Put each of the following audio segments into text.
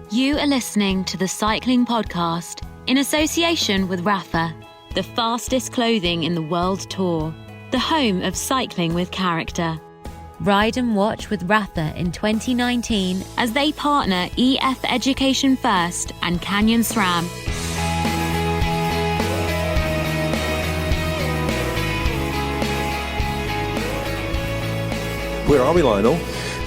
You are listening to the Cycling Podcast in association with Rapha, the fastest clothing in the World Tour, the home of cycling with character. Ride and watch with Rapha in 2019 as they partner EF Education First and Canyon SRAM. Where are we, Lionel?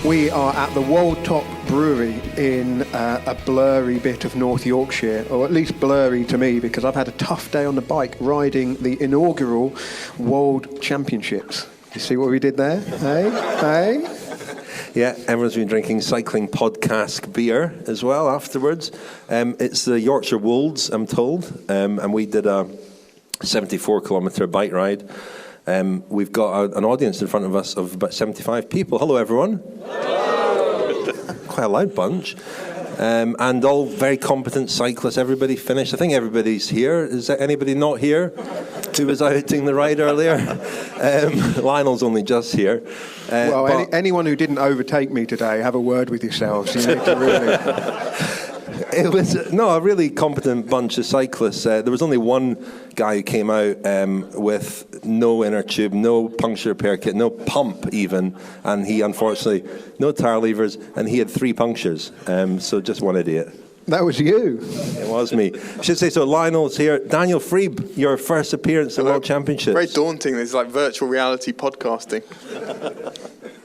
We are at the Wold Top Brewery in a blurry bit of North Yorkshire, or at least blurry to me because I've had a tough day on the bike riding the inaugural World Championships. You see what we did there? Hey? Yeah, everyone's been drinking cycling podcast beer as well afterwards. It's the Yorkshire Wolds, I'm told, and we did a 74-kilometre bike ride. We've got an audience in front of us of about 75 people. Hello, everyone. Hello. Quite a loud bunch. And all very competent cyclists. Everybody finished. I think everybody's here. Is there anybody not here who was outing the ride earlier? Lionel's only just here. Anyone who didn't overtake me today, have a word with yourselves. You need to really... It was a really competent bunch of cyclists. There was only one guy who came out with no inner tube, no puncture repair kit, no pump even, and he unfortunately, no tire levers, and he had 3 punctures. So just one idiot. That was you. It was me. I should say, so Lionel's here. Daniel Friebe, your first appearance at World Championships. Very daunting. This is like virtual reality podcasting.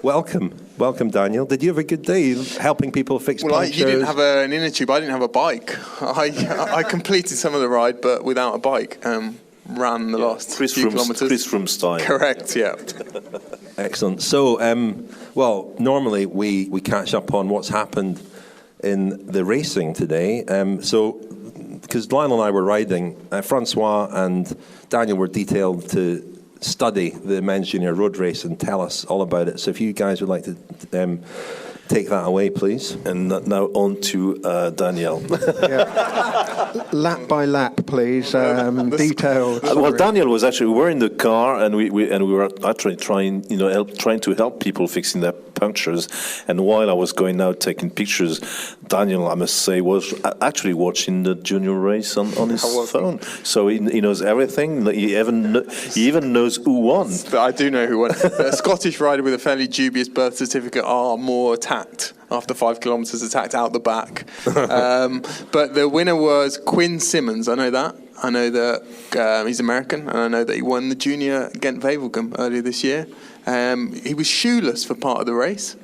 Welcome, Daniel. Did you have a good day helping people fix punctures? You didn't have an inner tube. I didn't have a bike. I completed some of the ride, but without a bike. Ran the last few kilometres. Chris Froome style. Correct, yeah. Excellent. So, normally we catch up on what's happened in the racing today. Because Lionel and I were riding, François and Daniel were detailed to study the men's junior road race and tell us all about it. So if you guys would like to take that away, please. And now on to Daniel. Lap by lap, please. Detailed. Well, Daniel was actually, we were in the car and we were actually trying to help people fixing their punctures. And while I was going out taking pictures, Daniel, I must say, was actually watching the junior race on his phone. So he knows everything. He even knows who won. I do know who won. A Scottish rider with a fairly dubious birth certificate are more attacked after 5 kilometres, attacked out the back. But the winner was Quinn Simmons. I know that. I know that he's American, and I know that he won the junior Ghent-Wevelgem earlier this year. He was shoeless for part of the race.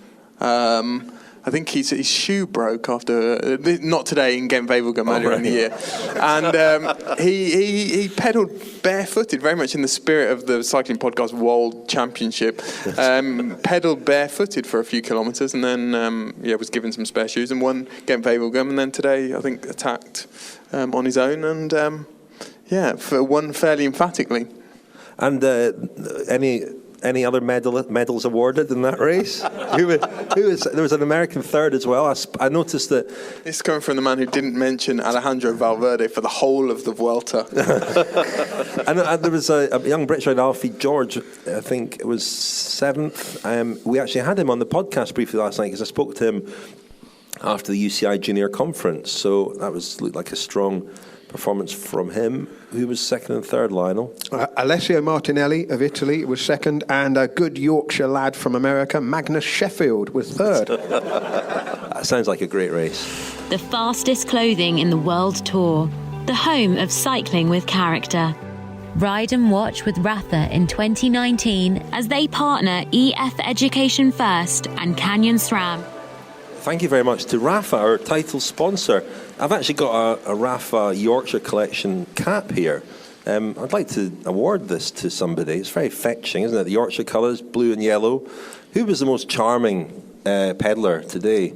I think his shoe broke after, not today, in Ghent-Wevelgem earlier in the year. And he pedalled barefooted, very much in the spirit of the cycling podcast World Championship. Pedalled barefooted for a few kilometres and then was given some spare shoes and won Ghent-Wevelgem. And then today, I think, attacked on his own and won fairly emphatically. And any other medals awarded in that race? There was an American third as well. I noticed that. This is coming from the man who didn't mention Alejandro Valverde for the whole of the Vuelta. and there was a young British rider, Alfie George, I think it was 7th. We actually had him on the podcast briefly last night because I spoke to him after the UCI Junior Conference. So that looked like a strong performance from him. Who was second and third, Lionel? Alessio Martinelli of Italy was second, and a good Yorkshire lad from America, Magnus Sheffield, was third. That sounds like a great race. The fastest clothing in the World Tour, the home of cycling with character. Ride and watch with Rapha in 2019 as they partner EF Education First and Canyon SRAM. Thank you very much to Rapha, our title sponsor. I've actually got a Rapha Yorkshire Collection cap here. I'd like to award this to somebody. It's very fetching, isn't it? The Yorkshire colours, blue and yellow. Who was the most charming pedlar today?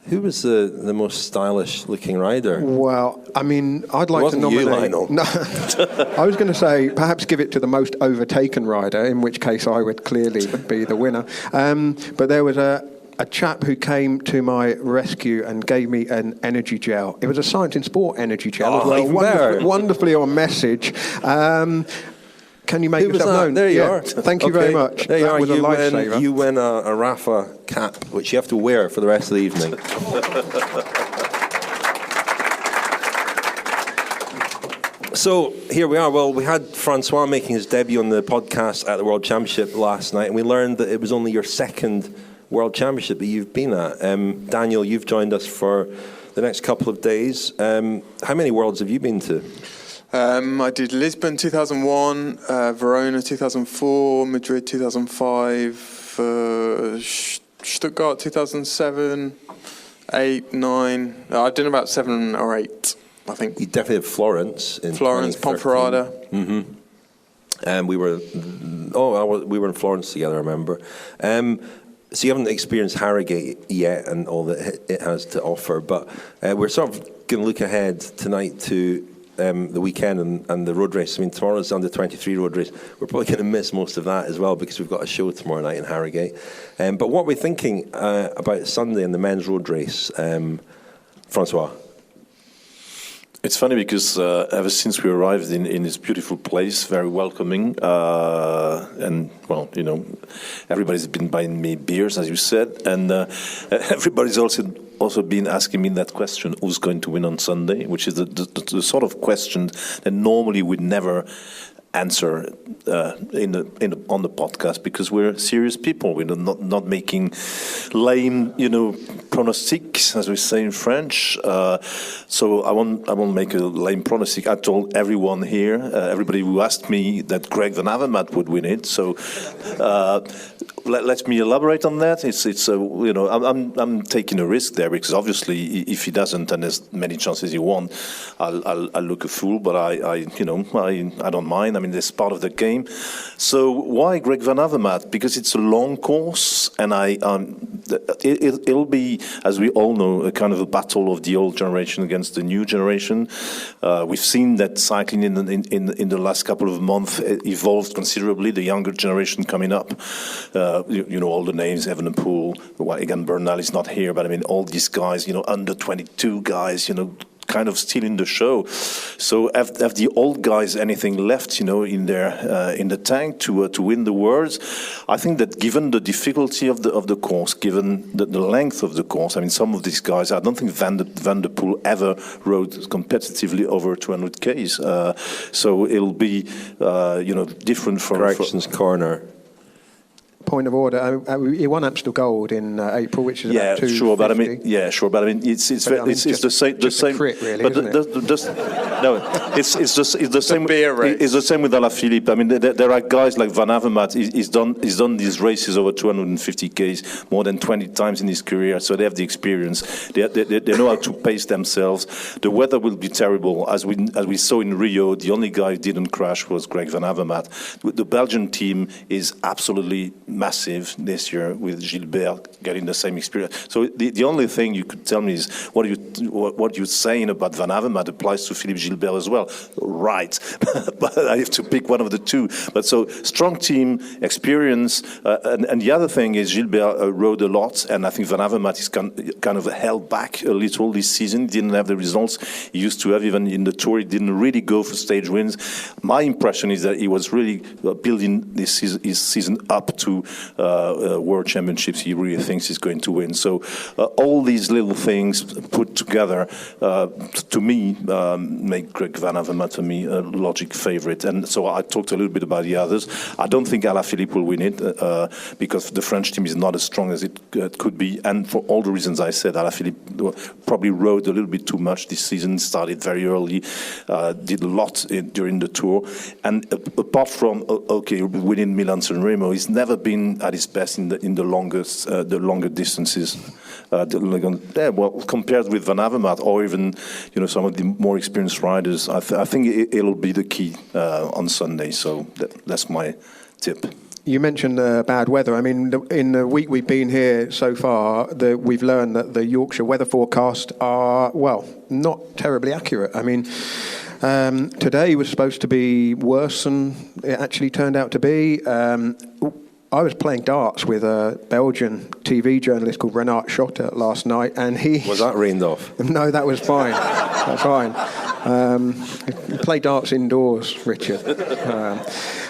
Who was the most stylish-looking rider? Well, I mean, I'd like to nominate... You, Lionel. No, I was going to say, perhaps give it to the most overtaken rider, in which case I would clearly be the winner. But there was a chap who came to my rescue and gave me an energy gel. It was a Science in Sport energy gel as well. Wonderfully on message. Can you make yourself known? There you are. Thank you very much. There you are. Was a lifesaver. You win a Rapha cap, which you have to wear for the rest of the evening. So here we are. Well, we had François making his debut on the podcast at the World Championship last night, and we learned that it was only your second World Championship that you've been at. Daniel, you've joined us for the next couple of days. How many Worlds have you been to? I did Lisbon 2001, Verona 2004, Madrid 2005, Stuttgart 2007, 8, 9. I've done about 7 or 8, I think. You definitely had Florence in Florence, 2013. Ponferrada. Mm-hmm. And we were in Florence together, I remember. So you haven't experienced Harrogate yet and all that it has to offer, but we're sort of going to look ahead tonight to the weekend and the road race. I mean, tomorrow's the under-23 road race. We're probably going to miss most of that as well because we've got a show tomorrow night in Harrogate. But what we're thinking about Sunday and the men's road race, François? It's funny because ever since we arrived in this beautiful place, very welcoming, and well, you know, everybody's been buying me beers, as you said, and everybody's also been asking me that question: who's going to win on Sunday? Which is the sort of question that normally we'd never answer on the podcast, because we're serious people. We're not making lame, pronostics, as we say in French. So I won't make a lame pronostic. I told everyone here, everybody who asked me, that Greg Van Avermaet would win it. So let me elaborate on that. I'm taking a risk there, because obviously if he doesn't, and there's many chances he won't, I'll look a fool. But I don't mind. I mean, it's part of the game. So why Greg Van Avermaet? Because it's a long course, and it'll be, as we all know, a kind of a battle of the old generation against the new generation. We've seen that cycling in the last couple of months evolved considerably. The younger generation coming up, all the names, Evenepoel, again, Bernal is not here, but I mean, all these guys, under 22 guys, kind of still in the show. So have the old guys anything left, in the tank to win the Worlds? I think that given the difficulty of the course, given the length of the course, I mean, some of these guys, I don't think Van der Poel ever rode competitively over 200 Ks. So it'll be, different from Corrections corner. Point of order. He won Amstel Gold in April, which is about 250. Sure, but I mean, it's the same. Just a crit, really, but isn't it's the same. It's the same with Alaphilippe. I mean, there are guys like Van Avermaet. He's done these races over 250 Ks more than 20 times in his career, so they have the experience. They know how to pace themselves. The weather will be terrible, as we saw in Rio. The only guy who didn't crash was Greg Van Avermaet. The Belgian team is absolutely massive this year, with Gilbert getting the same experience. So the only thing you could tell me is what you're saying about Van Avermaet applies to Philippe Gilbert as well, right? But I have to pick one of the two. But so strong team, experience, and the other thing is Gilbert rode a lot, and I think Van Avermaet is kind of held back a little this season. Didn't have the results he used to have, even in the Tour. He didn't really go for stage wins. My impression is that he was really building his season up to World Championships. He really thinks he's going to win. So all these little things put together, to me, make Greg Van Avermaet to me a logic favourite. And so I talked a little bit about the others. I don't think Alaphilippe will win it because the French team is not as strong as it could be. And for all the reasons I said, Alaphilippe probably rode a little bit too much this season. Started very early, did a lot during the Tour. And apart from winning Milan-San Remo, he's never been at his best in the longer distances. Compared with Van Avermaet or even some of the more experienced riders, I think it'll be the key on Sunday. So that's my tip. You mentioned bad weather. I mean, in the week we've been here so far, we've learned that the Yorkshire weather forecasts are, not terribly accurate. I mean, today was supposed to be worse than it actually turned out to be. I was playing darts with a Belgian TV journalist called Renat Schotter last night, and he... Was that rained off? No, that was fine. That's fine. Play darts indoors, Richard.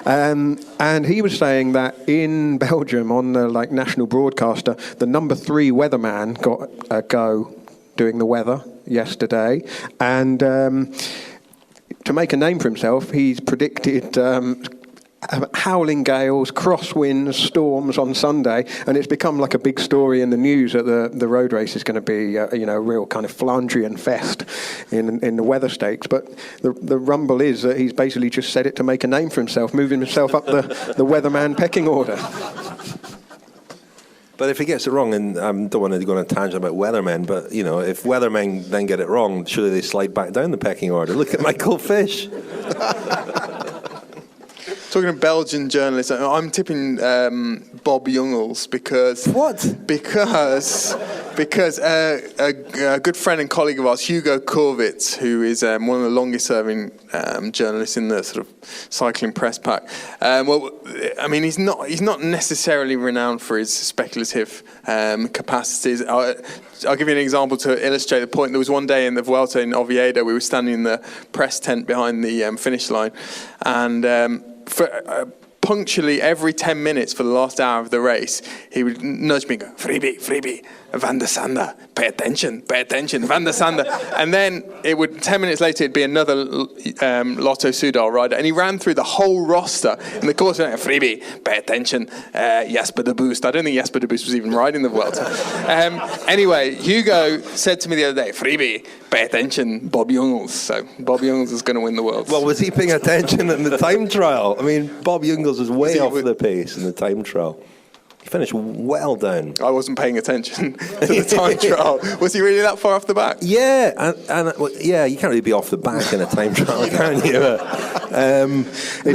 And he was saying that in Belgium, on the national broadcaster, the number 3 weatherman got a go doing the weather yesterday, and to make a name for himself, he's predicted howling gales, crosswinds, storms on Sunday, and it's become like a big story in the news that the road race is going to be a real kind of Flandrian fest in the weather stakes. But the rumble is that he's basically just said it to make a name for himself, moving himself up the weatherman pecking order. But if he gets it wrong, and I don't want to go on a tangent about weathermen, but, if weathermen then get it wrong, surely they slide back down the pecking order. Look at Michael Fish. Talking of Belgian journalists, I'm tipping Bob Jungels because... What? Because a good friend and colleague of ours, Hugo Korwitz, who is one of the longest-serving journalists in the sort of cycling press pack. He's not necessarily renowned for his speculative capacities. I'll give you an example to illustrate the point. There was one day in the Vuelta in Oviedo, we were standing in the press tent behind the finish line, and punctually every 10 minutes for the last hour of the race, he would nudge me and go, Friebe, Van der Sande, pay attention, Van der Sande. And then 10 minutes later, it'd be another Lotto Soudal rider. And he ran through the whole roster in the course of Friebe, pay attention, Jasper de Boost. I don't think Jasper de Boost was even riding the Vuelta. Anyway, Hugo said to me the other day, Friebe, pay attention, Bob Jungels. So Bob Jungels is going to win the Worlds. Well, was he paying attention in the time trial? I mean, Bob Jungels was way off the pace in the time trial. He finished well down. I wasn't paying attention to the time trial. Was he really that far off the back? Yeah, you can't really be off the back in a time trial, can you? It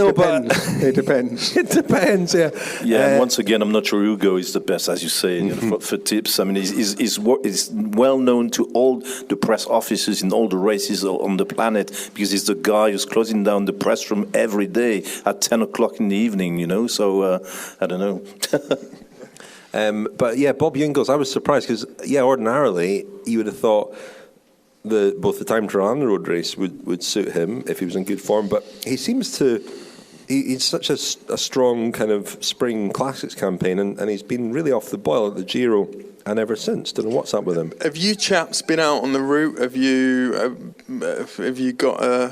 depends. It depends, yeah. Yeah, and once again, I'm not sure Hugo is the best, as you say, for tips. I mean, he's well known to all the press offices in all the races on the planet, because he's the guy who's closing down the press room every day at 10 o'clock in the evening, so I don't know. But yeah, Bob Jungels, I was surprised because, ordinarily you would have thought both the time trial and the road race would suit him if he was in good form. But he seems to, he's such a strong kind of spring classics campaign, and he's been really off the boil at the Giro and ever since. Don't know what's up with him. Have you chaps been out on the route? Have you got a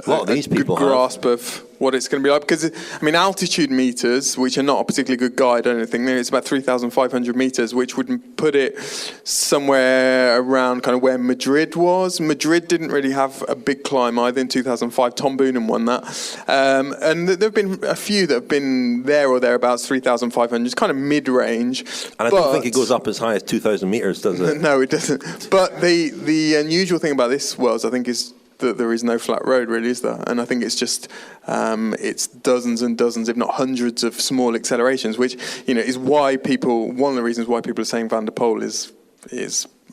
lot of these people good grasp of what it's going to be like? Because altitude meters, which are not a particularly good guide or anything, it's about 3,500 meters, which would put it somewhere around kind of where Madrid was. Madrid didn't really have a big climb either in 2005. Tom Boonen won that, and there have been a few that have been there or thereabouts 3,500. It's kind of mid-range, and I don't think it goes up as high as 2,000 meters, does it? No, it doesn't. But the unusual thing about this Worlds, I think, is that there is no flat road, really, is there? And I think it's just it's dozens and dozens, if not hundreds, of small accelerations, which is why one of the reasons why people are saying Van der Poel is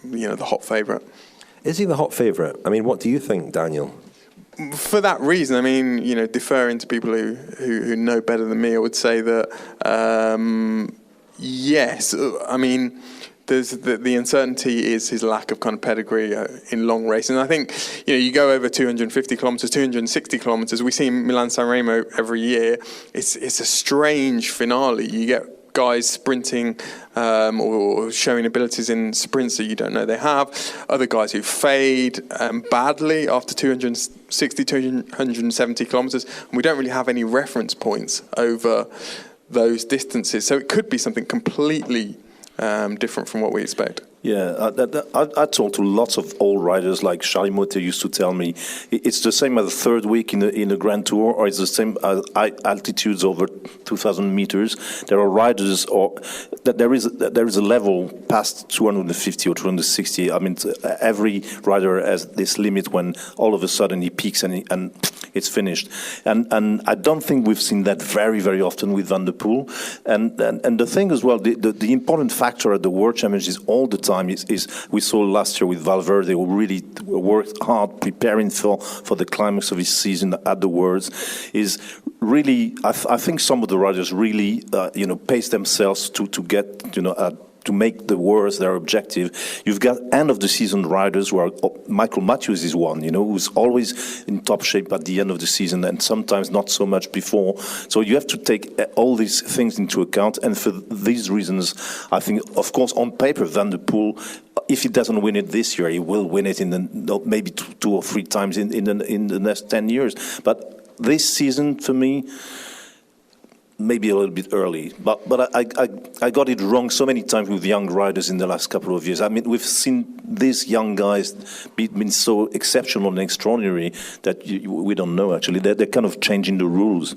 the hot favourite. Is he the hot favourite? I mean, what do you think, Daniel? For that reason, deferring to people who know better than me, I would say that yes. There's the uncertainty is his lack of kind of pedigree in long races. And I think, you go over 250 kilometres, 260 kilometres. We see Milan-San Remo every year. It's a strange finale. You get guys sprinting or showing abilities in sprints that you don't know they have. Other guys who fade badly after 260, 270 kilometres. And we don't really have any reference points over those distances. So it could be something completely different from what we expect. Yeah, I talked to lots of old riders, like Charlie Motte used to tell me, it's the same as the third week in the Grand Tour, or it's the same altitudes over 2,000 meters. There are riders, or that there is a level past 250 or 260. Every rider has this limit when all of a sudden he peaks and it's finished. And I don't think we've seen that very, very often with Van der Poel. And the thing as well, the important factor at the World Championships is all the time is we saw last year with Valverde, who really worked hard preparing for the climax of his season at the Worlds, is really, I think some of the riders really pace themselves to get to make the Worlds their objective. You've got end of the season riders who are, Michael Matthews is one, who's always in top shape at the end of the season and sometimes not so much before. So you have to take all these things into account. And for these reasons, I think, of course, on paper, Van der Poel if he doesn't win it this year, he will win it maybe two or three times in the next 10 years. But this season, for me, maybe a little bit early, but I got it wrong so many times with young riders in the last couple of years. I mean, we've seen these young guys been so exceptional and extraordinary that we don't know, actually. They're kind of changing the rules.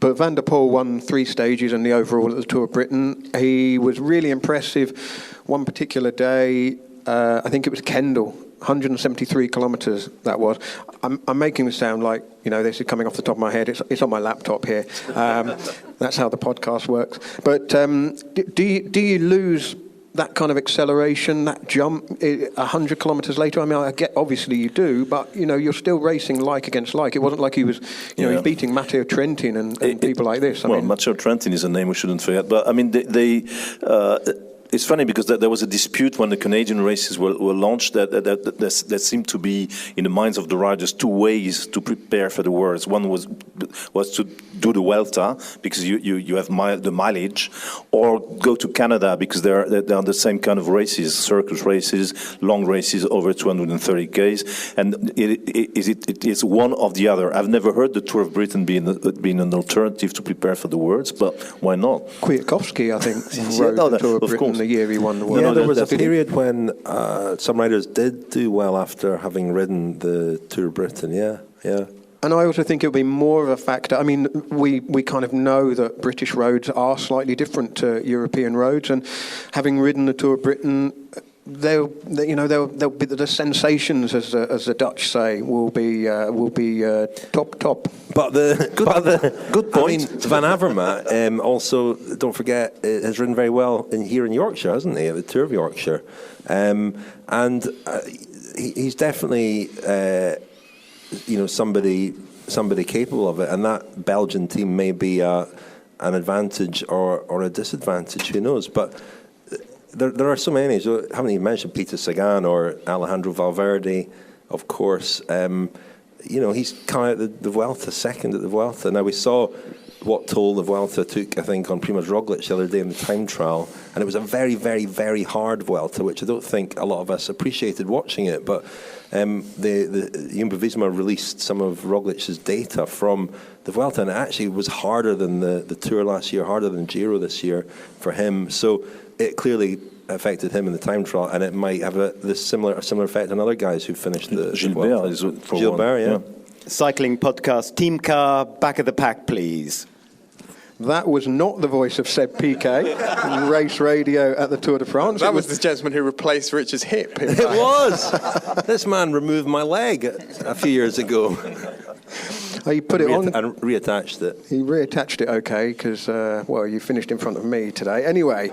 But Van der Poel won 3 stages in the overall at the Tour of Britain. He was really impressive. One particular day, I think it was Kendal, 173 kilometres that was. I'm making this sound like, this is coming off the top of my head. It's on my laptop here. That's how the podcast works. But do you lose that kind of acceleration, that jump, 100 kilometres later? I mean, I get obviously you do, but you're still racing like against like. It wasn't like he was, he's beating Matteo Trentin and people like this. I mean, Matteo Trentin is a name we shouldn't forget. But I mean, it's funny because there was a dispute when the Canadian races were launched that seemed to be in the minds of the riders 2 ways to prepare for the Worlds. One was to do the Vuelta because you have the mileage, or go to Canada because they're the same kind of races, circus races, long races over 230 k's, and it is one of the other. I've never heard the Tour of Britain being an alternative to prepare for the Worlds, but why not? Kwiatkowski, I think, rode the Tour of Britain the year he won the World. Yeah, there was a period when some riders did do well after having ridden the Tour of Britain, yeah. And I also think it'll be more of a factor. I mean, we kind of know that British roads are slightly different to European roads, and having ridden the Tour of Britain, they'll be the sensations, as the Dutch say, will be top. But good point. I mean, Van Avermaet also, don't forget, has ridden very well here in Yorkshire, hasn't he, at the Tour of Yorkshire, and he's definitely somebody capable of it, and that Belgian team may be an advantage or a disadvantage. Who knows? But there are so many. So I haven't even mentioned Peter Sagan or Alejandro Valverde, of course. He's kind of the Vuelta, second at the Vuelta. Now, we saw what toll the Vuelta took, I think, on Primož Roglic the other day in the time trial, and it was a very, very, very hard Vuelta, which I don't think a lot of us appreciated watching it. But the Jumbo-Visma released some of Roglic's data from the Vuelta, and it actually was harder than the Tour last year, harder than Giro this year for him. So it clearly affected him in the time trial, and it might have a similar effect on other guys who finished the Gilbert, yeah. Cycling podcast, team car, back of the pack, please. That was not the voice of Seb Piquet in race radio at the Tour de France. That was the gentleman who replaced Richard's hip. It was. This man removed my leg a few years ago. He put it on and reattached it. He reattached it, okay, because you finished in front of me today. Anyway.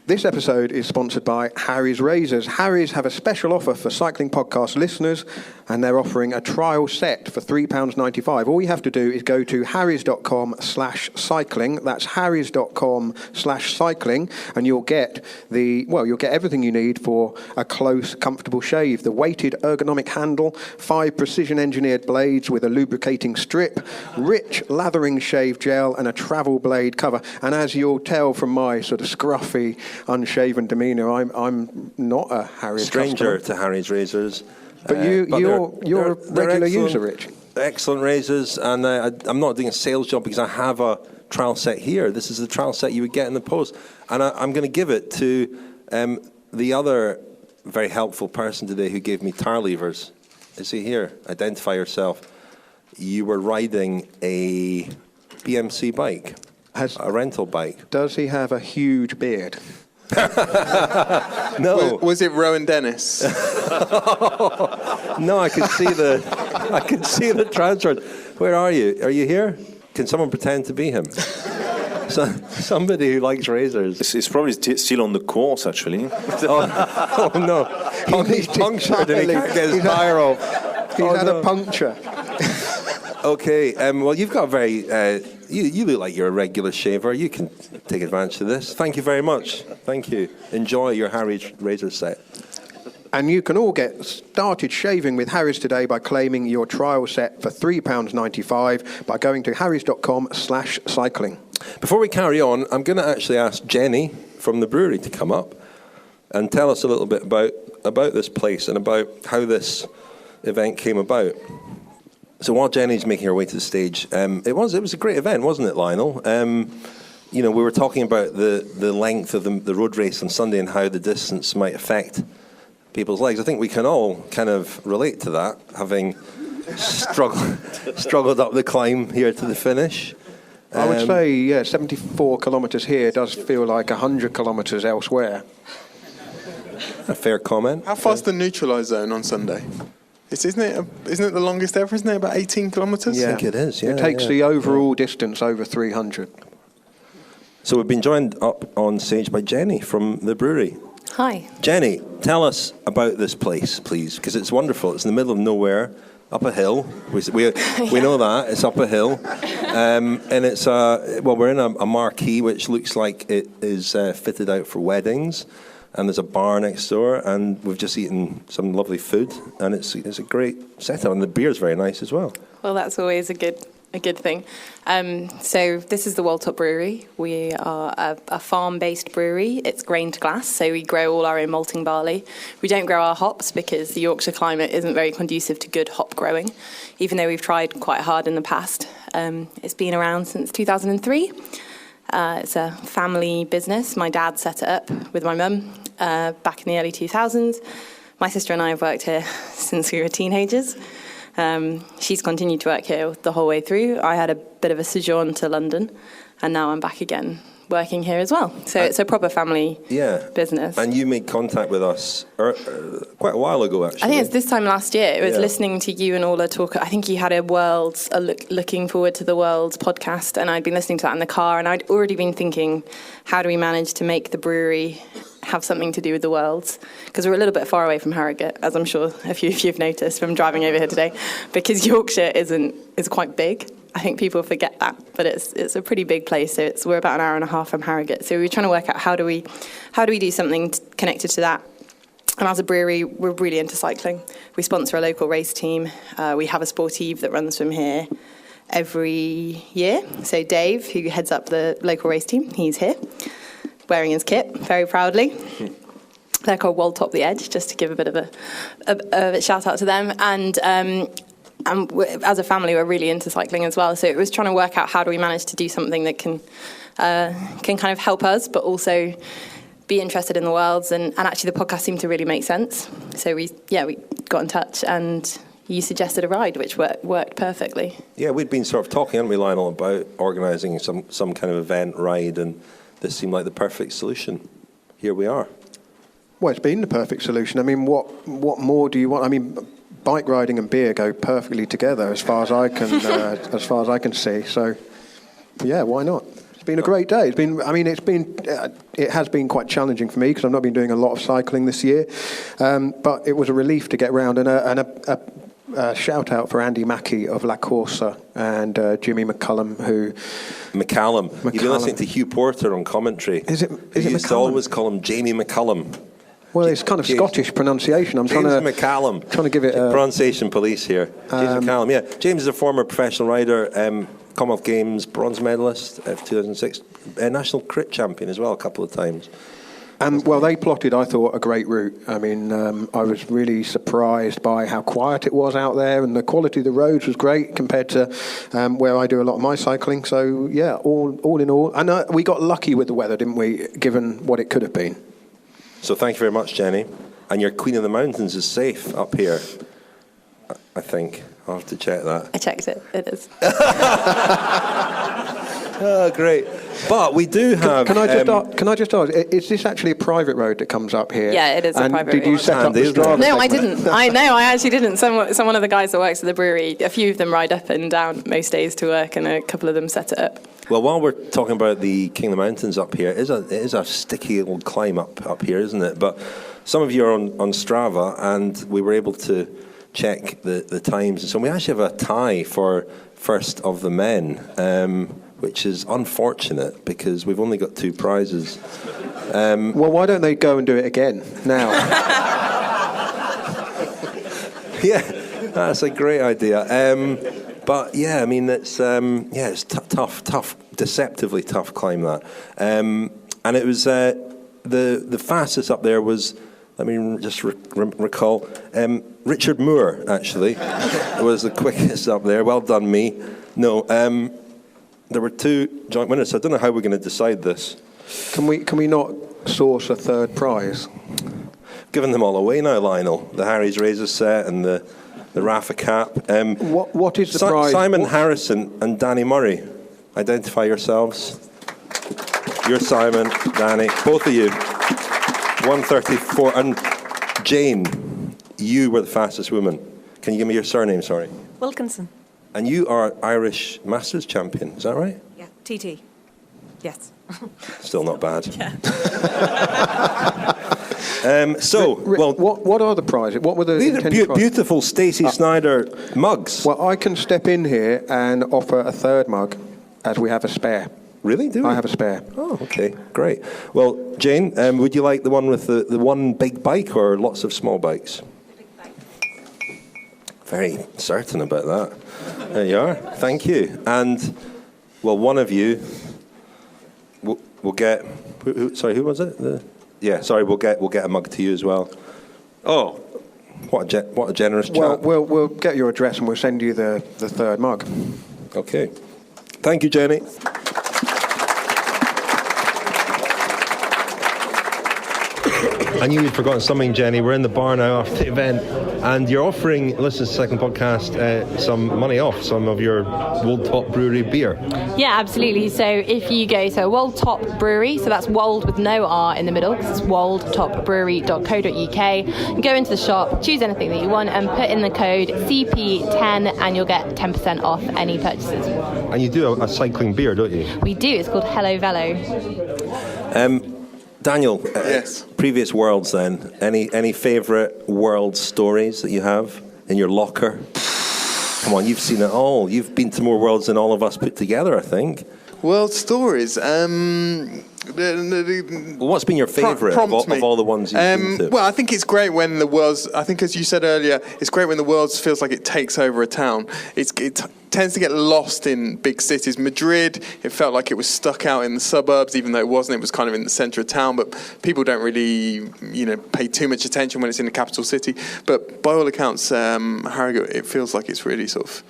This episode is sponsored by Harry's Razors. Harry's have a special offer for Cycling Podcast listeners, and they're offering a trial set for £3.95. All you have to do is go to harrys.com/cycling. That's harrys.com/cycling, and you'll get everything you need for a close, comfortable shave. The weighted ergonomic handle, 5 precision-engineered blades with a lubricating strip, rich lathering shave gel, and a travel blade cover. And as you'll tell from my sort of scruffy, unshaven demeanour, I'm not a Harry's stranger customer. to Harry's Razors. But you're a regular user, Rich. Excellent razors, and I'm not doing a sales job because I have a trial set here. This is the trial set you would get in the post, and I'm going to give it to the other very helpful person today who gave me tire levers. Is he here? Identify yourself. You were riding a BMC bike, a rental bike. Does he have a huge beard? No. Was it Rowan Dennis? No, I could see the transfer. Where are you? Are you here? Can someone pretend to be him? Somebody who likes razors. It's probably still on the course, actually. Oh no! He's punctured and he can't get his tire off. He's had a puncture. Okay, well, you've got you look like you're a regular shaver. You can take advantage of this. Thank you very much. Thank you. Enjoy your Harry's razor set. And you can all get started shaving with Harry's today by claiming your trial set for £3.95 by going to harrys.com/cycling. Before we carry on, I'm going to actually ask Jenny from the brewery to come up, and tell us a little bit about this place and about how this event came about. So while Jenny's making her way to the stage, it was a great event, wasn't it, Lionel? We were talking about the length of the road race on Sunday and how the distance might affect people's legs. I think we can all kind of relate to that, having struggled up the climb here to the finish. I would say, 74 kilometres here does feel like 100 kilometres elsewhere. A fair comment. How far's the neutralised zone on Sunday? Isn't it the longest ever? Isn't it about 18 kilometres? Yeah, I think it is. Yeah, it takes the overall distance over 300. So we've been joined up on stage by Jenny from the brewery. Hi. Jenny, tell us about this place, please, because it's wonderful. It's in the middle of nowhere, up a hill. We know that. It's up a hill. And it's, we're in a marquee which looks like it is fitted out for weddings. And there's a bar next door, and we've just eaten some lovely food, and it's a great setup, and the beer's very nice as well. Well, that's always a good thing. So this is the Wold Top Brewery. We are a farm-based brewery. It's grain to glass, so we grow all our own malting barley. We don't grow our hops because the Yorkshire climate isn't very conducive to good hop growing, even though we've tried quite hard in the past. It's been around since 2003. It's a family business. My dad set it up with my mum back in the early 2000s. My sister and I have worked here since we were teenagers. She's continued to work here the whole way through. I had a bit of a sojourn to London, and now I'm back again working here as well. So it's a proper family business. And you made contact with us quite a while ago, actually. I think it's this time last year. It was listening to you and Ola talk. I think you had a Worlds, looking forward to the Worlds podcast, and I'd been listening to that in the car, and I'd already been thinking, how do we manage to make the brewery have something to do with the Worlds? Because we're a little bit far away from Harrogate, as I'm sure a few of you have noticed from driving over here today, because Yorkshire is quite big. I think people forget that, but it's a pretty big place. So we're about an hour and a half from Harrogate. So we were trying to work out how do we do something connected to that. And as a brewery, we're really into cycling. We sponsor a local race team. We have a sportive that runs from here every year. So Dave, who heads up the local race team, he's here, wearing his kit very proudly. They're called Wold Top the Edge, just to give a bit of a shout out to them. And as a family, we're really into cycling as well. So it was trying to work out how do we manage to do something that can kind of help us, but also be interested in the Worlds. And actually, the podcast seemed to really make sense. So we got in touch, and you suggested a ride, which worked perfectly. Yeah, we'd been sort of talking, hadn't we, Lionel, about organising some kind of event ride, and this seemed like the perfect solution. Here we are. Well, it's been the perfect solution. I mean, what more do you want? I mean, bike riding and beer go perfectly together, as far as I can see. So, yeah, why not? It's been a great day. It has been quite challenging for me because I've not been doing a lot of cycling this year. But it was a relief to get round, and a shout out for Andy Mackey of La Corsa and Jimmy McCallum, McCallum. You've been listening to Hugh Porter on commentary. Is it McCallum? Used to always call him Jamie McCallum. Well, it's kind of Scottish pronunciation. I'm trying to give it a pronunciation police here. James McCallum. Yeah, James is a former professional rider, Commonwealth Games bronze medalist, 2006, national crit champion as well a couple of times. And well, they plotted, I thought, a great route. I mean, I was really surprised by how quiet it was out there, and the quality of the roads was great compared to where I do a lot of my cycling. So yeah, all in all, and we got lucky with the weather, didn't we? Given what it could have been. So thank you very much, Jenny. And your Queen of the Mountains is safe up here, I think. I'll have to check that. I checked it. It is. Oh, great. But we do have... Can I just ask, is this actually a private road that comes up here? Yeah, it is a private road. Did you set up the Strava? No, I didn't. I actually didn't. One of the guys that works at the brewery, a few of them ride up and down most days to work, and a couple of them set it up. Well, while we're talking about the King of the Mountains up here, it is a sticky old climb up here, isn't it? But some of you are on Strava, and we were able to check the times. And so we actually have a tie for first of the men, which is unfortunate because we've only got 2 prizes. Well, why don't they go and do it again now? Yeah, that's a great idea. But yeah, I mean, it's tough, deceptively tough climb that. And it was the the fastest up there was, let me just recall, Richard Moore, actually, was the quickest up there. Well done, me. No, there were 2 joint winners, so I don't know how we're going to decide this. Can we not source a third prize? Giving them all away now, Lionel. The Harry's Razor set and the Rapha cap. What is the prize? Simon Harrison and Danny Murray. Identify yourselves. You're Simon, Danny, both of you. 134. And Jane, you were the fastest woman. Can you give me your surname, sorry? Wilkinson. And you are Irish Masters champion, is that right? Yeah, TT. Yes. Still not bad. Yeah. What are the prizes? What were the these are intended prizes? beautiful Stacey Snyder mugs. Well, I can step in here and offer a third mug, as we have a spare. Really? Do we? I have a spare. Oh, okay, great. Well, Jane, would you like the one with the one big bike or lots of small bikes? Big bike. Very certain about that. There you are. Thank you. And, well, one of you will get... Who was it? We'll get a mug to you as well. Oh, what a generous chap. Well, we'll get your address and we'll send you the third mug. Okay. Thank you, Jenny. I knew you'd forgotten something, Jenny. We're in the bar now after the event, and you're offering listeners to the second podcast some money off some of your Wold Top Brewery beer. Yeah, absolutely. So if you go to Wold Top Brewery, so that's Wold with no R in the middle, because it's woldtopbrewery.co.uk, and go into the shop, choose anything that you want, and put in the code CP10, and you'll get 10% off any purchases. And you do a cycling beer, don't you? We do. It's called Hello Velo. Daniel, Yes. Previous Worlds then, any favourite World stories that you have in your locker? Come on, you've seen it all. You've been to more Worlds than all of us put together, I think. World stories. What's been your favourite of all the ones you've been to? Well, I think it's great when the Worlds, I think as you said earlier, it's great when the Worlds feels like it takes over a town. It tends to get lost in big cities. Madrid, it felt like it was stuck out in the suburbs, even though it wasn't. It was kind of in the centre of town, but people don't really, pay too much attention when it's in the capital city. But by all accounts, Harrogate, it feels like it's really sort of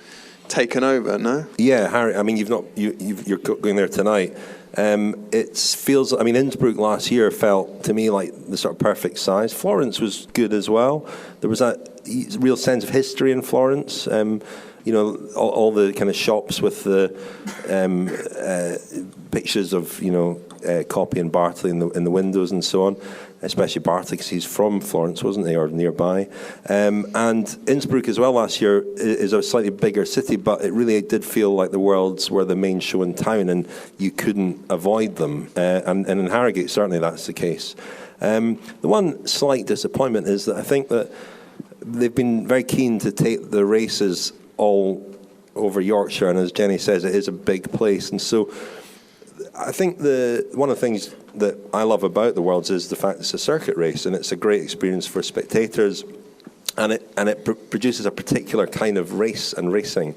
taken over, no? Yeah, Harry. I mean, you're going there tonight. It feels. I mean, Innsbruck last year felt to me like the sort of perfect size. Florence was good as well. There was that real sense of history in Florence. All the kind of shops with the pictures of Coppi and Bartley in the windows and so on. Especially Bartley, because he's from Florence, wasn't he, or nearby. And Innsbruck as well last year is a slightly bigger city, but it really did feel like the Worlds were the main show in town, and you couldn't avoid them. And in Harrogate, certainly that's the case. The one slight disappointment is that I think that they've been very keen to take the races all over Yorkshire, and as Jenny says, it is a big place, and so I think one of the things that I love about the Worlds is the fact it's a circuit race, and it's a great experience for spectators, and it produces a particular kind of race and racing.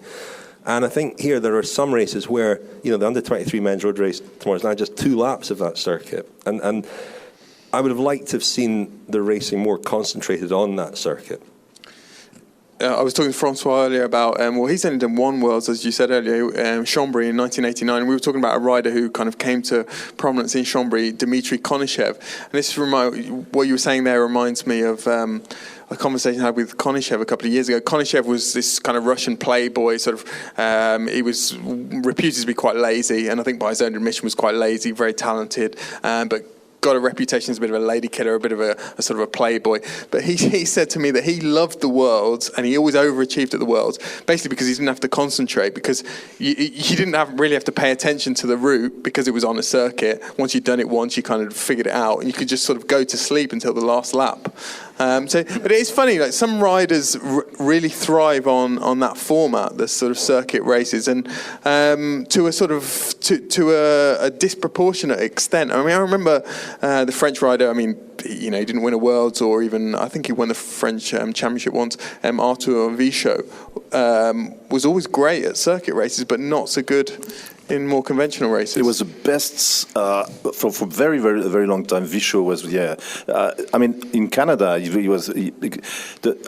And I think here there are some races where the under-23 men's road race tomorrow is now just 2 laps of that circuit, and I would have liked to have seen the racing more concentrated on that circuit. I was talking to François earlier about, he's only done one Worlds, as you said earlier, Chambry in 1989. We were talking about a rider who kind of came to prominence in Chambry, Dmitry Konishev. And this what you were saying there reminds me of a conversation I had with Konishev a couple of years ago. Konishev was this kind of Russian playboy, sort of, he was reputed to be quite lazy, and I think by his own admission was quite lazy, very talented, but got a reputation as a bit of a lady killer, a bit of a sort of a playboy. But he said to me that he loved the Worlds, and he always overachieved at the Worlds, basically because he didn't have to concentrate, because you didn't really have to pay attention to the route because it was on a circuit. Once you'd done it once, you kind of figured it out, and you could just sort of go to sleep until the last lap. But it is funny, like some riders really thrive on that format, the sort of circuit races, and to a sort of to a disproportionate extent. I mean, I remember the French rider. I mean, he didn't win a Worlds, or even I think he won the French championship once. Arthur Vichot was always great at circuit races, but not so good in more conventional races? It was the best for very, very, very long time. Visho was, I mean, in Canada,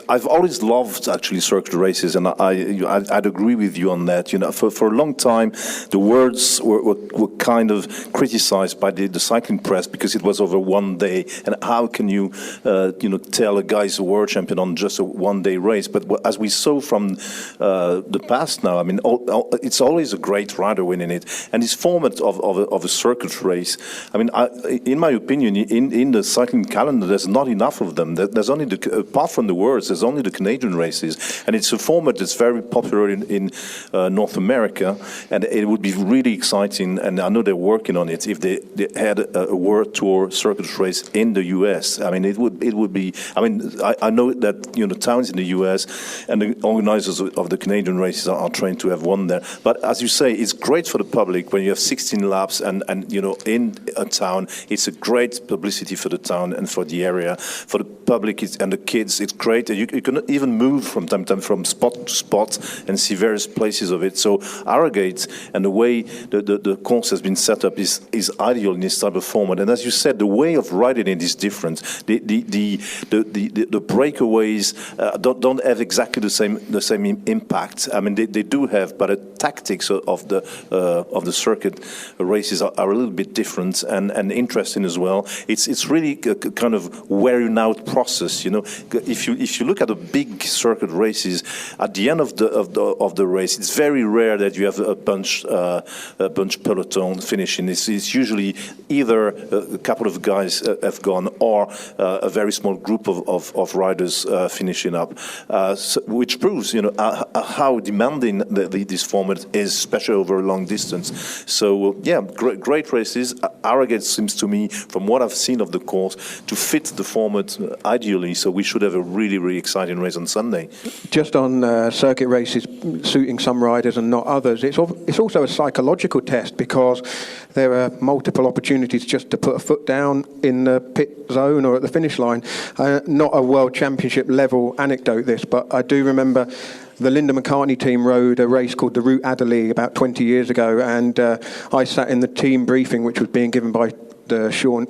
I've always loved actually circuit races, and I'd agree with you on that. You know, for a long time, the words were kind of criticized by the cycling press because it was over one day, and how can you, tell a guy's a world champion on just a one-day race? But as we saw from the past now, I mean, it's always a great rider winning it, and this format of a circuit race. I mean, in my opinion, in the cycling calendar, there's not enough of them. There's only apart from the Worlds, there's only the Canadian races, and it's a format that's very popular in North America, and it would be really exciting. And I know they're working on it. If they had a World Tour circuit race in the US, I mean, it would be. I mean, I know that towns in the US and the organizers of the Canadian races are trying to have one there. But as you say, it's great for the public when you have 16 laps and in a town. It's a great publicity for the town and for the area. For the public and the kids, it's great. You can even move from time to time from spot to spot and see various places of it. So Harrogate and the way the course has been set up is ideal in this type of format. And as you said, the way of riding it is different. The breakaways don't have exactly the same impact. I mean, they do have, but the tactics of the circuit races are a little bit different and interesting as well. It's really a kind of wearing out process. If you look at the big circuit races, at the end of the race, it's very rare that you have a bunch peloton finishing. It's usually either a couple of guys have gone or a very small group of riders finishing up, which proves how demanding this format is, especially over a long distance. So great races. Harrogate seems to me, from what I've seen of the course, to fit the format ideally. So we should have a really, really exciting race on Sunday. Just on circuit races suiting some riders and not others, it's also a psychological test because there are multiple opportunities just to put a foot down in the pit zone or at the finish line. Not a World Championship level anecdote this, but I do remember the Linda McCartney team rode a race called the Route Adderley about 20 years ago, and I sat in the team briefing, which was being given by Sean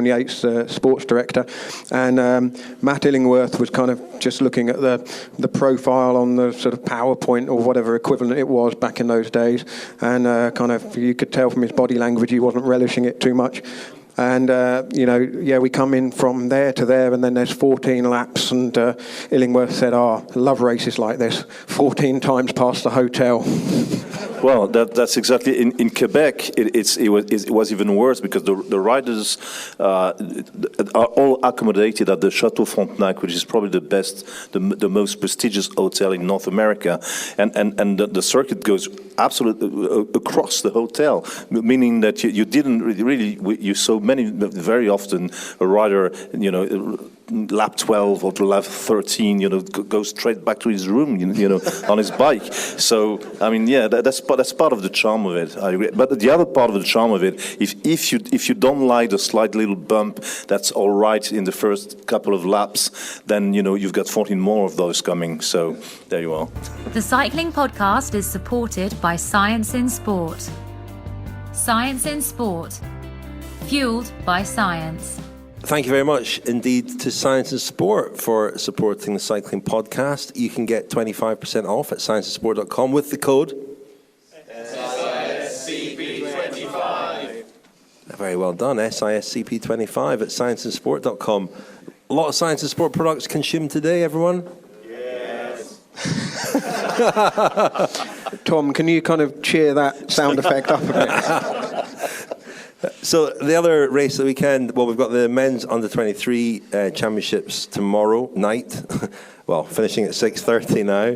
Yates, the sports director, and Matt Illingworth was kind of just looking at the profile on the sort of PowerPoint or whatever equivalent it was back in those days, and kind of you could tell from his body language he wasn't relishing it too much. And, we come in from there to there, and then there's 14 laps, and Illingworth said, love races like this, 14 times past the hotel. Well, that's exactly in Quebec. It was even worse because the riders are all accommodated at the Chateau Frontenac, which is probably the most prestigious hotel in North America, and the circuit goes absolutely across the hotel, meaning that you didn't really you saw very often a rider lap 12 or to lap 13 go straight back to his room on his bike. So I mean, that's part of the charm of it. I agree. But the other part of the charm of it, if you don't like the slight little bump that's all right in the first couple of laps, then you've got 14 more of those coming. So there you are. The Cycling Podcast is supported by Science in Sport. Science in Sport. Fueled by science. Thank you very much indeed to Science and Sport for supporting the Cycling Podcast. You can get 25% off at scienceandsport.com with the code SISCP25. Very well done, SISCP25 at scienceandsport.com. A lot of Science and Sport products consumed today, everyone? Yes. Tom, can you kind of cheer that sound effect up a bit? So the other race of the weekend, we've got the men's under-23 championships tomorrow night. Well, finishing at 6:30 now,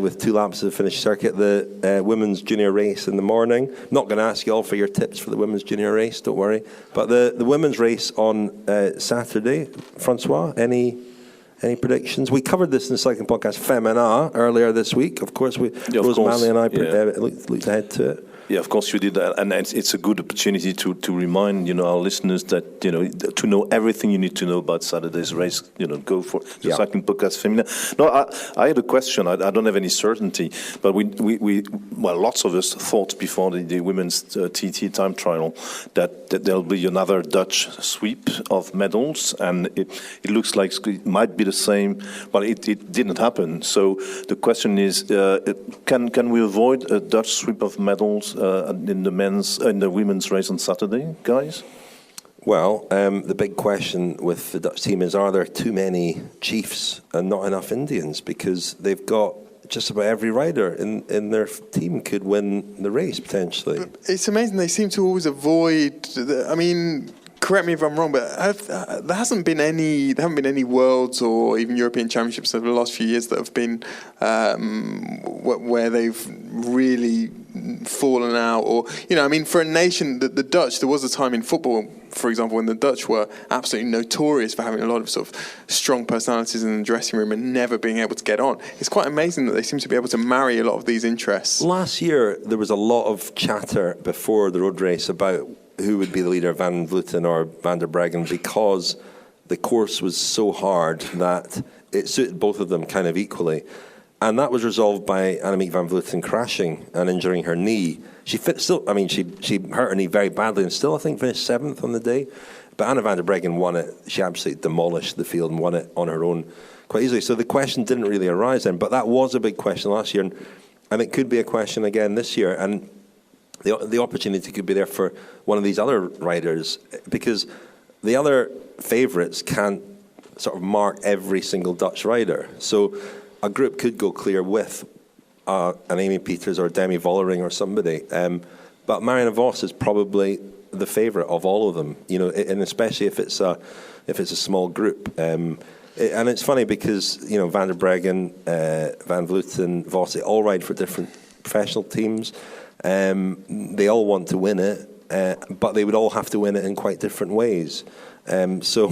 with 2 laps of the finished circuit. The women's junior race in the morning. Not going to ask you all for your tips for the women's junior race, don't worry. But the women's race on Saturday, François, any predictions? We covered this in the Cycling Podcast Femina earlier this week. Of course, Rose Malley and I looked ahead to it. Yeah, of course you did that, and it's a good opportunity to remind our listeners that to know everything you need to know about Saturday's race. Go for the Cycling Podcast Femina. No, I had a question. I don't have any certainty, but we lots of us thought before the women's TT time trial that there'll be another Dutch sweep of medals, and it looks like it might be the same, but it didn't happen. So the question is, can we avoid a Dutch sweep of medals in the women's race on Saturday, guys? Well, the big question with the Dutch team is, are there too many chiefs and not enough Indians? Because they've got just about every rider in their team could win the race, potentially. It's amazing. They seem to always avoid... correct me if I'm wrong, but there haven't been any Worlds or even European Championships over the last few years that have been where they've really fallen out. Or for a nation, the Dutch, there was a time in football, for example, when the Dutch were absolutely notorious for having a lot of sort of strong personalities in the dressing room and never being able to get on. It's quite amazing that they seem to be able to marry a lot of these interests. Last year, there was a lot of chatter before the road race about who would be the leader, Van Vleuten or Van der Breggen, because the course was so hard that it suited both of them kind of equally. And that was resolved by Annemiek van Vleuten crashing and injuring her knee. She hurt her knee very badly and still, I think, finished 7th on the day. But Anna van der Breggen won it. She absolutely demolished the field and won it on her own quite easily. So the question didn't really arise then. But that was a big question last year. And it could be a question again this year. And the opportunity could be there for one of these other riders, because the other favourites can't sort of mark every single Dutch rider. So a group could go clear with an Amy Peters or Demi Vollering or somebody. But Marianne Vos is probably the favourite of all of them, and especially if it's a small group. And it's funny because Van der Breggen, Van Vleuten, Vos, they all ride for different professional teams. They all want to win it, but they would all have to win it in quite different ways. So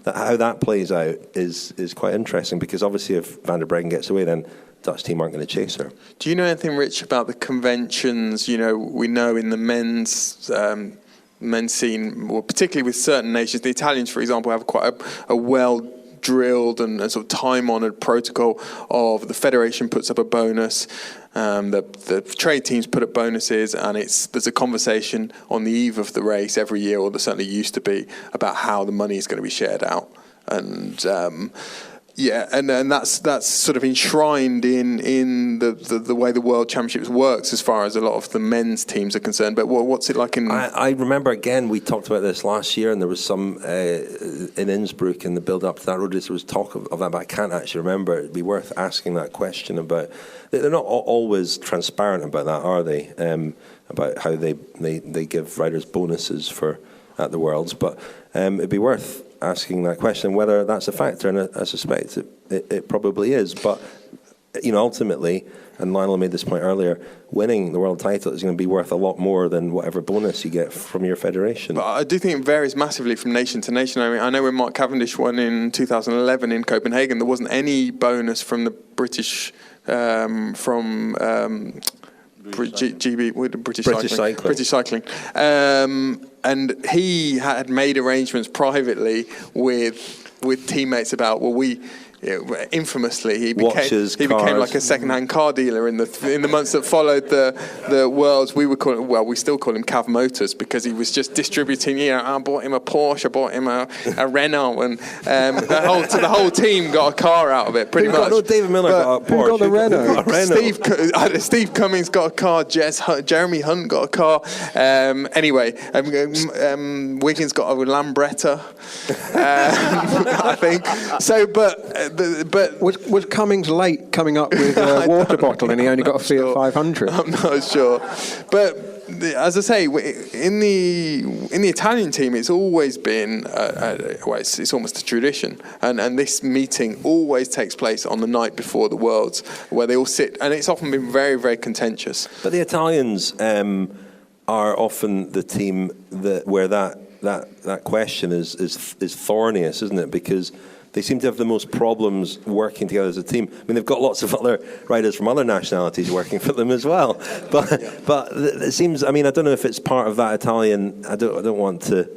how that plays out is quite interesting, because obviously if Van der Breggen gets away, then Dutch team aren't going to chase her. Do you know anything, Rich, about the conventions? We know in the men's scene, or particularly with certain nations, the Italians, for example, have quite a well-drilled and sort of time-honoured protocol of the federation puts up a bonus. The trade teams put up bonuses, and there's a conversation on the eve of the race every year, or there certainly used to be, about how the money is going to be shared out. And and that's sort of enshrined in the way the World Championships works as far as a lot of the men's teams are concerned. But what's it like in... I remember, again, we talked about this last year, and there was some in Innsbruck in the build-up to that road race, there was talk of that, but I can't actually remember. It'd be worth asking that question about... They're not always transparent about that, are they? About how they give riders bonuses at the Worlds, but it'd be worth asking that question, whether that's a factor, and I suspect it probably is. But ultimately, and Lionel made this point earlier, winning the world title is going to be worth a lot more than whatever bonus you get from your federation. But I do think it varies massively from nation to nation. I know when Mark Cavendish won in 2011 in Copenhagen, there wasn't any bonus from the British British Cycling. And he had made arrangements privately with teammates about, infamously, he became like a second-hand car dealer in the months that followed the Worlds. We still call him Cav Motors, because he was just distributing. I bought him a Porsche, I bought him a Renault, and the whole team got a car out of it. Pretty much. No, David Miller got a Porsche. Who got the Renault? Steve Cummings got a car. Jeremy Hunt got a car. Anyway, Wiggins got a Lambretta, I think. So, but was Cummings late coming up with a water bottle, and he only got a Fiat 500? I'm not sure, but as I say, in the Italian team, it's always been it's almost a tradition, and this meeting always takes place on the night before the Worlds, where they all sit, and it's often been very, very contentious. But the Italians are often the team where that question is thorniest, isn't it? Because they seem to have the most problems working together as a team. I mean, they've got lots of other riders from other nationalities working for them as well. But it seems, I mean, I don't know if it's part of that Italian, I don't want to,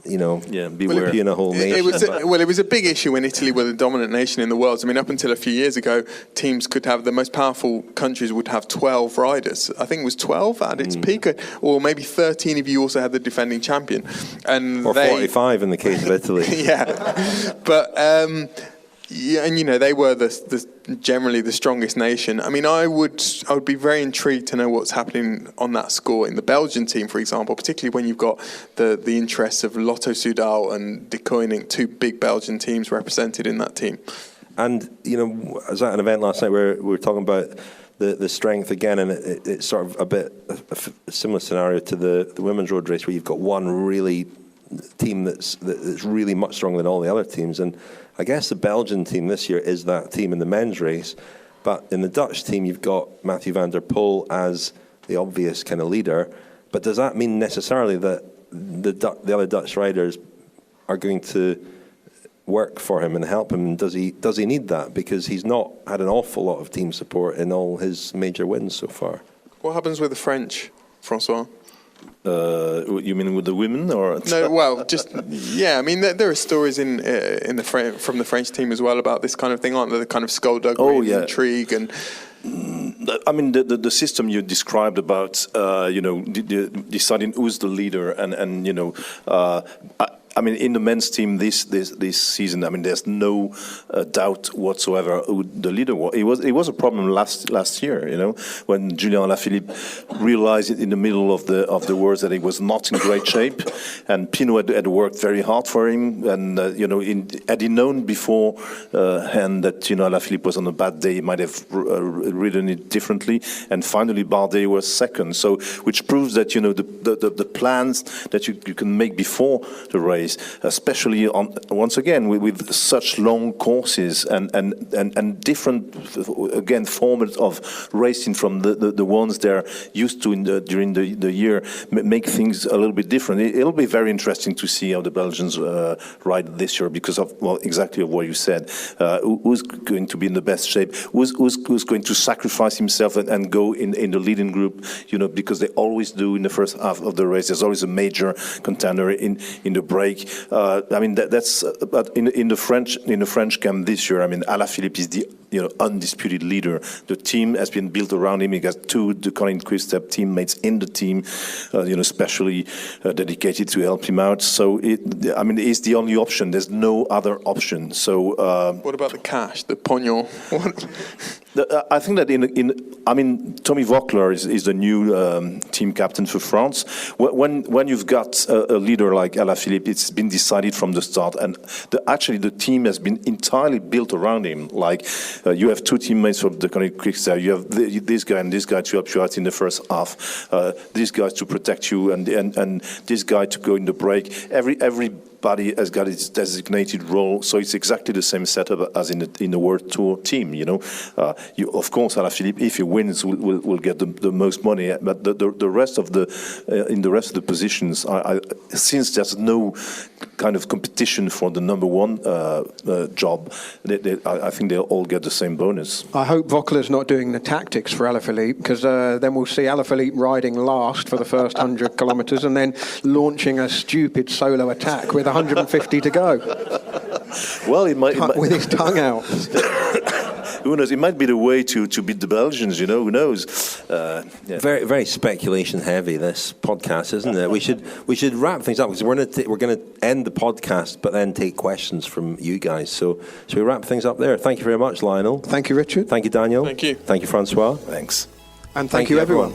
beware in a whole nation. It was a big issue when Italy were the dominant nation in the world. I mean, up until a few years ago, teams could have, the most powerful countries would have 12 riders. I think it was 12 at its peak, or maybe 13 if you also had the defending champion. Or 45 in the case of Italy. Yeah. But... they were generally the strongest nation. I mean, I would be very intrigued to know what's happening on that score in the Belgian team, for example, particularly when you've got the interests of Lotto Soudal and De Koning, two big Belgian teams represented in that team. And, I was at an event last night where we were talking about the strength again, and it's sort of a similar scenario to the women's road race, where you've got one really team that's really much stronger than all the other teams. And I guess the Belgian team this year is that team in the men's race, but in the Dutch team you've got Mathieu van der Poel as the obvious kind of leader. But does that mean necessarily that the other Dutch riders are going to work for him and help him? Does he need that? Because he's not had an awful lot of team support in all his major wins so far. What happens with the French, François? You mean with the women, or no? Well, I mean, there are stories from the French team as well about this kind of thing, aren't there? The kind of skullduggery, intrigue, and I mean the system you described about deciding who's the leader, and I mean, in the men's team this season, I mean, there's no doubt whatsoever who the leader was. It was a problem last year, when Julien Alaphilippe realized in the middle of the Worlds that he was not in great shape, and Pinot had worked very hard for him, and had he known beforehand that Alaphilippe was on a bad day, he might have ridden it differently. And finally, Bardet was second, so which proves that the plans that you can make before the race, especially once again with such long courses and different again formats of racing from the ones they're used to during the year, make things a little bit different. It'll be very interesting to see how the Belgians ride this year, because of exactly of what you said. Who's going to be in the best shape? Who's going to sacrifice himself and go in the leading group? Because they always do in the first half of the race. There's always a major contender in the break. I mean that's in the French camp this year. I mean, Alaphilippe is the undisputed leader. The team has been built around him. He got two De Koning Quick-Step teammates in the team, especially dedicated to help him out. So he's the only option. There's no other option. So what about the cash, the pognon? I think that Tommy Voeckler is the new team captain for France. When you've got a leader like Alaphilippe, it's been decided from the start, and actually the team has been entirely built around him. Like you have two teammates from the Koning Quick-Step. You have this guy and this guy to help you out in the first half. These guys to protect you, and this guy to go in the break. Everybody has got its designated role, so it's exactly the same setup as in the World Tour team. Of course, Alaphilippe, if he wins, will get the most money. But the rest of in the rest of the positions, since there's no kind of competition for the number one job, I think they'll all get the same bonus. I hope Voeckler's not doing the tactics for Alaphilippe, because then we'll see Alaphilippe riding last for the first 100 kilometres and then launching a stupid solo attack with 150 to go. Well, it might with his tongue out. Who knows? It might be the way to beat the Belgians. Who knows? Yeah. Very, very speculation heavy, this podcast, isn't it? We should wrap things up, because we're going to end the podcast, but then take questions from you guys. So we wrap things up there. Thank you very much, Lionel. Thank you, Richard. Thank you, Daniel. Thank you. Thank you, François. Thanks. And thank you, everyone.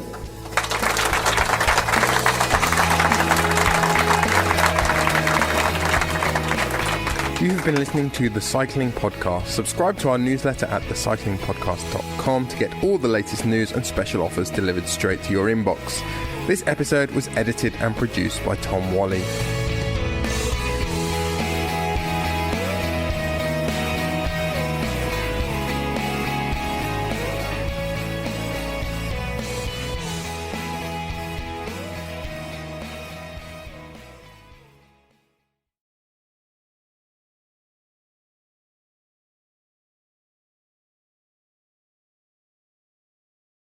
You've been listening to The Cycling Podcast. Subscribe to our newsletter at thecyclingpodcast.com to get all the latest news and special offers delivered straight to your inbox. This episode was edited and produced by Tom Wally.